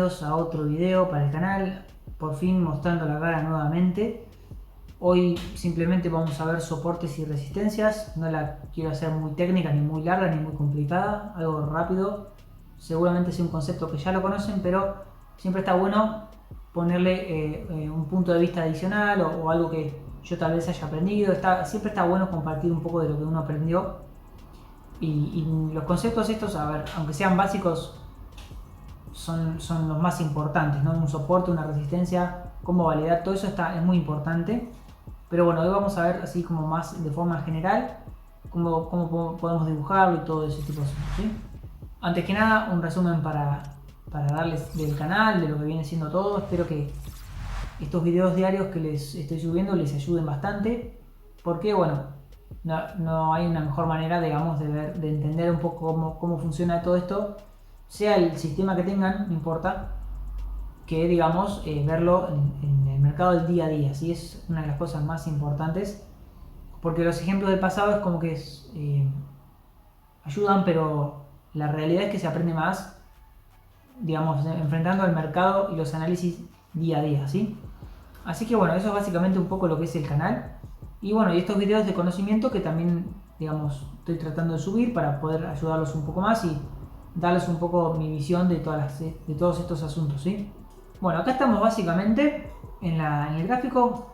bienvenidos a otro video para el canal, por fin mostrando la cara nuevamente. Hoy simplemente vamos a ver soportes y resistencias, no la quiero hacer muy técnica, ni muy larga, ni muy complicada, algo rápido. Seguramente es un concepto que ya lo conocen, pero siempre está bueno ponerle un punto de vista adicional o algo que yo tal vez haya aprendido. Siempre está bueno compartir un poco de lo que uno aprendió. Y los conceptos estos, a ver, aunque sean básicos, son los más importantes, ¿no? Un soporte, una resistencia, cómo validar, todo eso es muy importante. Pero bueno, hoy vamos a ver así como más de forma general cómo podemos dibujarlo y todo ese tipo de cosas, ¿sí? Antes que nada, un resumen para darles del canal, de lo que viene siendo todo. Espero que estos videos diarios que les estoy subiendo les ayuden bastante, porque bueno, no hay una mejor manera, digamos, de entender un poco cómo funciona todo esto, sea el sistema que tengan, no importa, que digamos verlo en el mercado del día a día. ¿Sí? Es una de las cosas más importantes, porque los ejemplos del pasado es como que ayudan, pero la realidad es que se aprende más, digamos, enfrentando al mercado y los análisis día a día, ¿sí? Así que bueno, eso es básicamente un poco lo que es el canal. Y bueno, y estos videos de conocimiento que también, digamos, estoy tratando de subir para poder ayudarlos un poco más y darles un poco mi visión de todos estos asuntos, ¿sí? Bueno, acá estamos básicamente en el gráfico,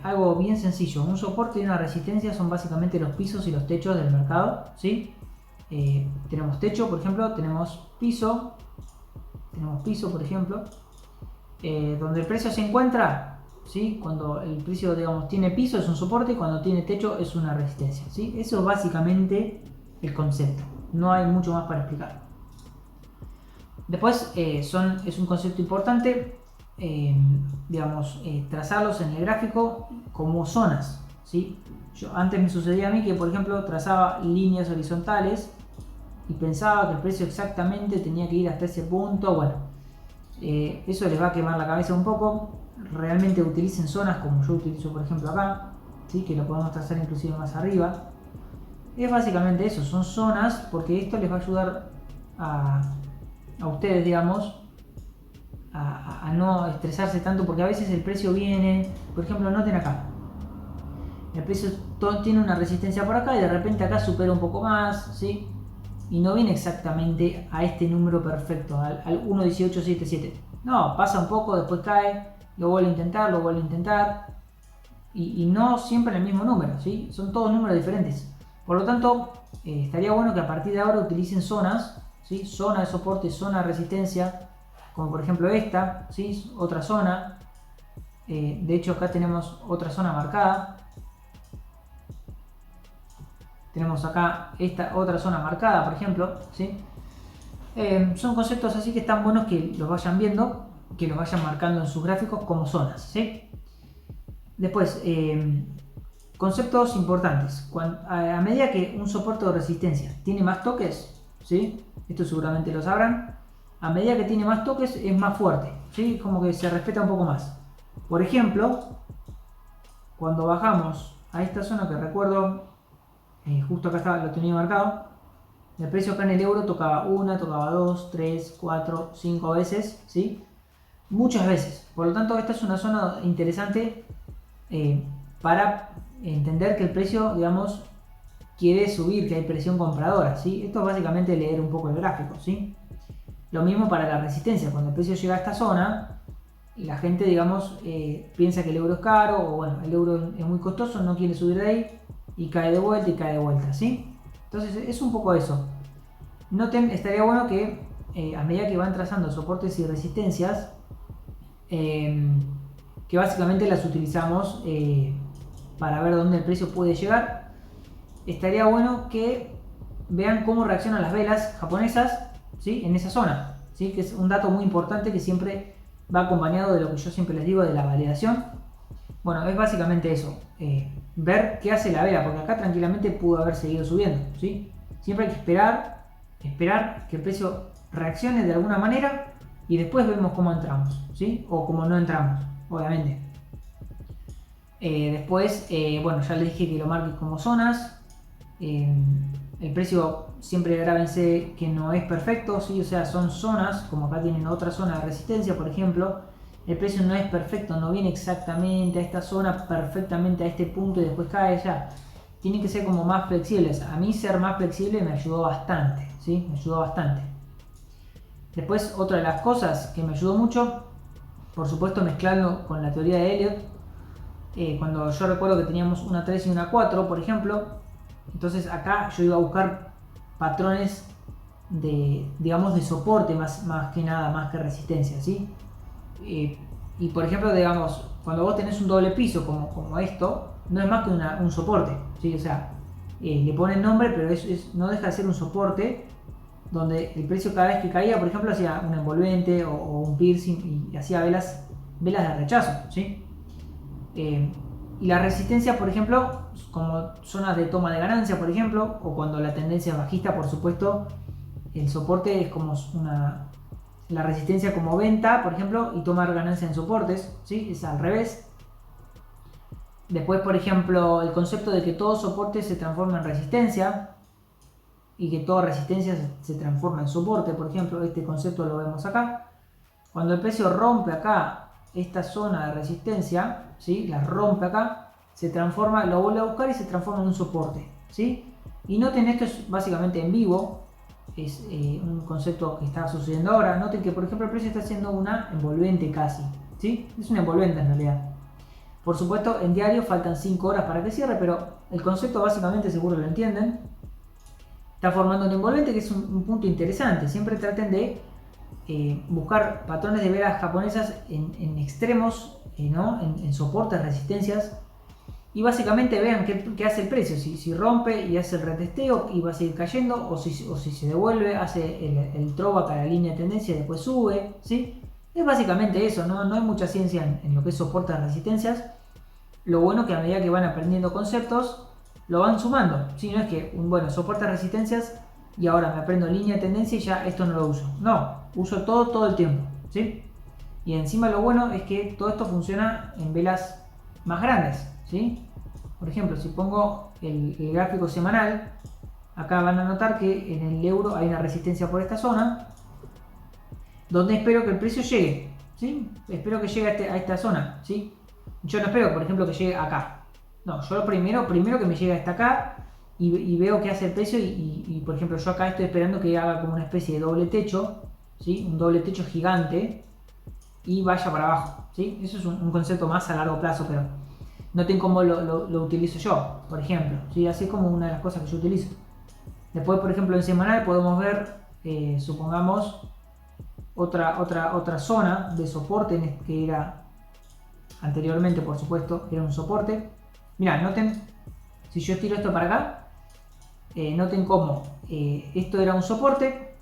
algo bien sencillo. Un soporte y una resistencia son básicamente los pisos y los techos del mercado, ¿sí? Tenemos techo, por ejemplo, tenemos piso, por ejemplo, donde el precio se encuentra, ¿sí? Cuando el precio, digamos, tiene piso es un soporte y cuando tiene techo es una resistencia, ¿sí? Eso es básicamente el concepto, no hay mucho más para explicar. Después es un concepto importante, digamos, trazarlos en el gráfico como zonas, ¿sí? Antes me sucedía a mí que, por ejemplo, trazaba líneas horizontales y pensaba que el precio exactamente tenía que ir hasta ese punto. Bueno, eso les va a quemar la cabeza un poco. Realmente utilicen zonas como yo utilizo, por ejemplo, acá, ¿sí? Que lo podemos trazar inclusive más arriba. Es básicamente eso, son zonas, porque esto les va a ayudar a ustedes, digamos, a no estresarse tanto, porque a veces el precio viene, por ejemplo, noten acá, el precio tiene una resistencia por acá y de repente acá supera un poco más, ¿sí? Y no viene exactamente a este número perfecto, al 1.1877. No, pasa un poco, después cae, lo vuelve a intentar, y no siempre en el mismo número, ¿sí? Son todos números diferentes. Por lo tanto, estaría bueno que a partir de ahora utilicen zonas, ¿sí? Zona de soporte, zona de resistencia, como por ejemplo esta, ¿sí? Otra zona. De hecho, acá tenemos otra zona marcada. Tenemos acá esta otra zona marcada, por ejemplo, ¿sí? Son conceptos así que están buenos que los vayan viendo, que los vayan marcando en sus gráficos como zonas, ¿sí? Después, conceptos importantes. A medida que un soporte o resistencia tiene más toques, ¿sí? Esto seguramente lo sabrán. A medida que tiene más toques es más fuerte, ¿sí? Como que se respeta un poco más. Por ejemplo, cuando bajamos a esta zona que recuerdo, justo acá lo tenía marcado, el precio acá en el euro tocaba 1, tocaba 2, 3, 4, 5 veces, ¿sí? Muchas veces. Por lo tanto, esta es una zona interesante para entender que el precio, digamos, quiere subir, que hay presión compradora, ¿sí? Esto es básicamente leer un poco el gráfico, ¿sí? Lo mismo para la resistencia. Cuando el precio llega a esta zona, la gente, digamos, piensa que el euro es caro, o bueno, el euro es muy costoso, no quiere subir de ahí, y cae de vuelta y cae de vuelta, ¿sí? Entonces es un poco eso. Noten, estaría bueno que a medida que van trazando soportes y resistencias, que básicamente las utilizamos para ver dónde el precio puede llegar, estaría bueno que vean cómo reaccionan las velas japonesas, ¿sí? En esa zona, ¿sí? Que es un dato muy importante que siempre va acompañado de lo que yo siempre les digo de la validación. Bueno, es básicamente eso, ver qué hace la vela, porque acá tranquilamente pudo haber seguido subiendo, ¿sí? Siempre hay que esperar que el precio reaccione de alguna manera y después vemos cómo entramos, ¿sí? O cómo no entramos, obviamente. Después, bueno, ya les dije que lo marque como zonas. el precio siempre grábense que no es perfecto, ¿sí? O sea, son zonas, como acá tienen otra zona de resistencia, por ejemplo, el precio no es perfecto, no viene exactamente a esta zona, perfectamente a este punto y después cae ya. Tienen que ser como más flexibles. A mí ser más flexible me ayudó bastante, ¿sí? Me ayudó bastante. Después, otra de las cosas que me ayudó mucho, por supuesto mezclando con la teoría de Elliott, cuando yo recuerdo que teníamos una 3 y una 4, por ejemplo, entonces acá yo iba a buscar patrones de, digamos, de soporte más que nada, más que resistencia, ¿sí? Y por ejemplo, digamos, cuando vos tenés un doble piso como esto, no es más que un soporte, ¿sí? O sea, le ponen nombre, pero no deja de ser un soporte donde el precio cada vez que caía, por ejemplo, hacía un envolvente o un piercing y hacía velas de rechazo, ¿sí? Y la resistencia, por ejemplo, como zonas de toma de ganancia, por ejemplo, o cuando la tendencia es bajista, por supuesto, el soporte es como la resistencia como venta, por ejemplo, y tomar ganancia en soportes, ¿sí? Es al revés. Después, por ejemplo, el concepto de que todo soporte se transforma en resistencia y que toda resistencia se transforma en soporte, por ejemplo, este concepto lo vemos acá. Cuando el precio rompe acá esta zona de resistencia, ¿sí? La rompe acá, se transforma, lo vuelve a buscar y se transforma en un soporte, ¿sí? Y noten, esto es básicamente en vivo, es un concepto que está sucediendo ahora. Noten que, por ejemplo, el precio está haciendo una envolvente casi, ¿sí? Es una envolvente en realidad. Por supuesto, en diario faltan 5 horas para que cierre, pero el concepto básicamente seguro lo entienden. Está formando un envolvente que es un punto interesante. Siempre traten de buscar patrones de velas japonesas en extremos, ¿no? En soportes, resistencias, y básicamente vean qué hace el precio, si rompe y hace el retesteo y va a seguir cayendo, o si se devuelve, hace el throwback a la línea de tendencia y después sube, ¿sí? Es básicamente eso, no hay mucha ciencia en lo que es soportes de resistencias. Lo bueno que a medida que van aprendiendo conceptos, lo van sumando, ¿sí? No es que, bueno, soporte de resistencias y ahora me aprendo línea de tendencia y ya esto no lo uso. No, uso todo el tiempo, ¿sí? Y encima lo bueno es que todo esto funciona en velas más grandes, ¿sí? Por ejemplo, si pongo el gráfico semanal, acá van a notar que en el euro hay una resistencia por esta zona, donde espero que el precio llegue, ¿sí? Espero que llegue a esta zona, ¿sí? Yo no espero, por ejemplo, que llegue acá. No, yo primero que me llegue hasta acá y veo qué hace el precio y, por ejemplo, yo acá estoy esperando que haga como una especie de doble techo, ¿sí? Un doble techo gigante y vaya para abajo, ¿sí? Eso es un concepto más a largo plazo, pero noten cómo lo utilizo yo, por ejemplo, ¿sí? Así es como una de las cosas que yo utilizo. Después, por ejemplo, en semanal podemos ver, supongamos, otra zona de soporte que era anteriormente, por supuesto, era un soporte. Mirá, noten, si yo estiro esto para acá, noten cómo esto era un soporte,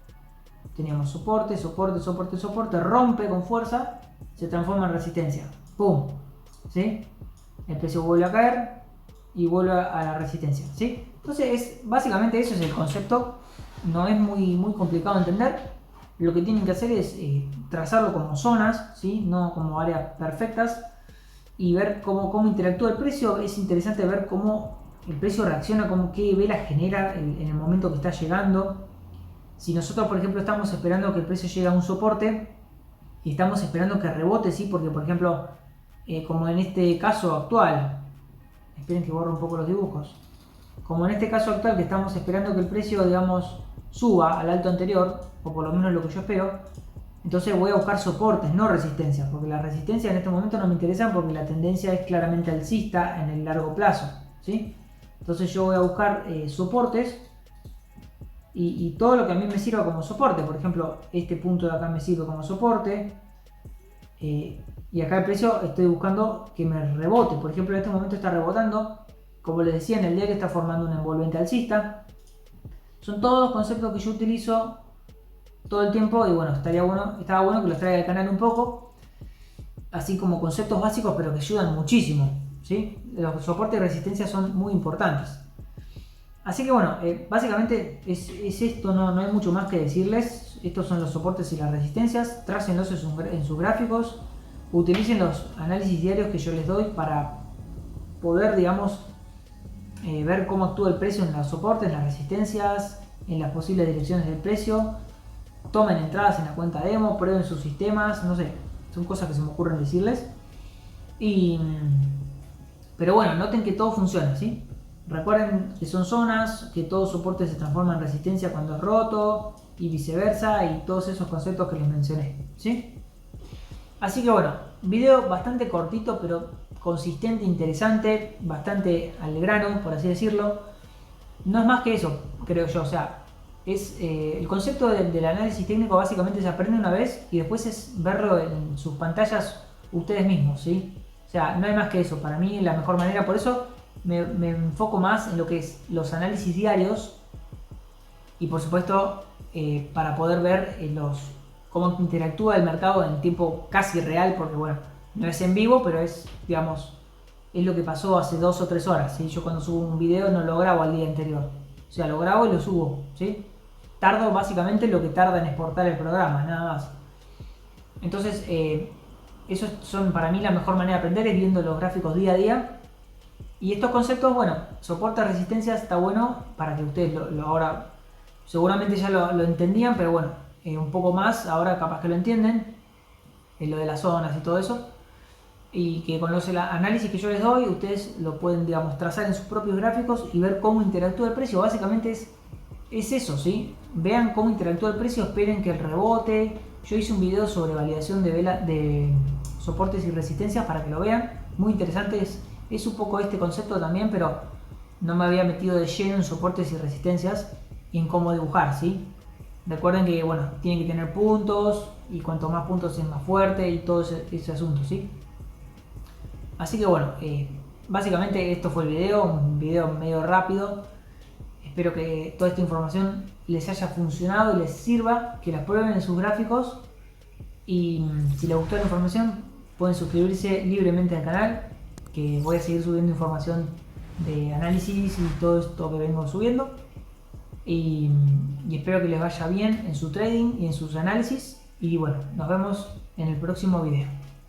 teníamos soporte, rompe con fuerza, se transforma en resistencia, ¡pum! ¿Sí? El precio vuelve a caer y vuelve a la resistencia, ¿sí? Entonces, básicamente eso es el concepto, no es muy complicado de entender. Lo que tienen que hacer es trazarlo como zonas, ¿sí? No como áreas perfectas, y ver cómo interactúa el precio. Es interesante ver cómo el precio reacciona, qué vela genera en el momento que está llegando. Si nosotros, por ejemplo, estamos esperando que el precio llegue a un soporte y estamos esperando que rebote, ¿sí? Porque, por ejemplo, como en este caso actual, esperen que borro un poco los dibujos, como en este caso actual que estamos esperando que el precio, digamos, suba al alto anterior, o por lo menos lo que yo espero, entonces voy a buscar soportes, no resistencias, porque las resistencias en este momento no me interesan porque la tendencia es claramente alcista en el largo plazo, ¿sí? Entonces yo voy a buscar soportes y todo lo que a mí me sirva como soporte. Por ejemplo, este punto de acá me sirve como soporte, y acá el precio estoy buscando que me rebote. Por ejemplo, en este momento está rebotando, como les decía, en el día que está formando un envolvente alcista. Son todos conceptos que yo utilizo todo el tiempo y bueno, estaba bueno que los traiga al canal un poco, así como conceptos básicos, pero que ayudan muchísimo, ¿sí? Los soportes y resistencias son muy importantes. Así que bueno, básicamente es esto, no hay mucho más que decirles. Estos son los soportes y las resistencias, trácenlos en sus gráficos, utilicen los análisis diarios que yo les doy para poder, digamos, ver cómo actúa el precio en los soportes, en las resistencias, en las posibles direcciones del precio. Tomen entradas en la cuenta demo, prueben sus sistemas, no sé, son cosas que se me ocurren decirles. Pero bueno, noten que todo funciona, ¿sí? Recuerden que son zonas, que todo soporte se transforma en resistencia cuando es roto y viceversa, y todos esos conceptos que les mencioné, ¿sí? Así que bueno, video bastante cortito pero consistente, interesante, bastante al grano, por así decirlo. No es más que eso, creo yo, o sea, es el concepto del análisis técnico básicamente se aprende una vez y después es verlo en sus pantallas ustedes mismos, ¿sí? O sea, no hay más que eso, para mí la mejor manera, por eso me enfoco más en lo que es los análisis diarios y por supuesto para poder ver cómo interactúa el mercado en tiempo casi real, porque bueno, no es en vivo, pero es, digamos, es lo que pasó hace 2 o 3 horas, ¿sí? Yo cuando subo un video no lo grabo al día anterior, o sea, lo grabo y lo subo, ¿sí? Tardo básicamente lo que tarda en exportar el programa, nada más. Entonces, eso son para mí la mejor manera de aprender, es viendo los gráficos día a día. Y estos conceptos, bueno, soporte, resistencia, está bueno para que ustedes ahora seguramente ya lo entendían, pero bueno, un poco más, ahora capaz que lo entienden, lo de las zonas y todo eso. Y que con los análisis que yo les doy, ustedes lo pueden, digamos, trazar en sus propios gráficos y ver cómo interactúa el precio. Básicamente es eso, ¿sí? Vean cómo interactúa el precio, esperen que el rebote. Yo hice un video sobre validación de soportes y resistencias para que lo vean. Muy interesante, es un poco este concepto también, pero no me había metido de lleno en soportes y resistencias y en cómo dibujar, ¿sí? Recuerden que, bueno, tienen que tener puntos y cuanto más puntos es más fuerte y todo ese asunto, ¿sí? Así que bueno, básicamente esto fue el video, un video medio rápido. Espero que toda esta información les haya funcionado y les sirva, que la prueben en sus gráficos. Y si les gustó la información, pueden suscribirse libremente al canal, que voy a seguir subiendo información de análisis y todo esto que vengo subiendo. Y espero que les vaya bien en su trading y en sus análisis. Y bueno, nos vemos en el próximo video.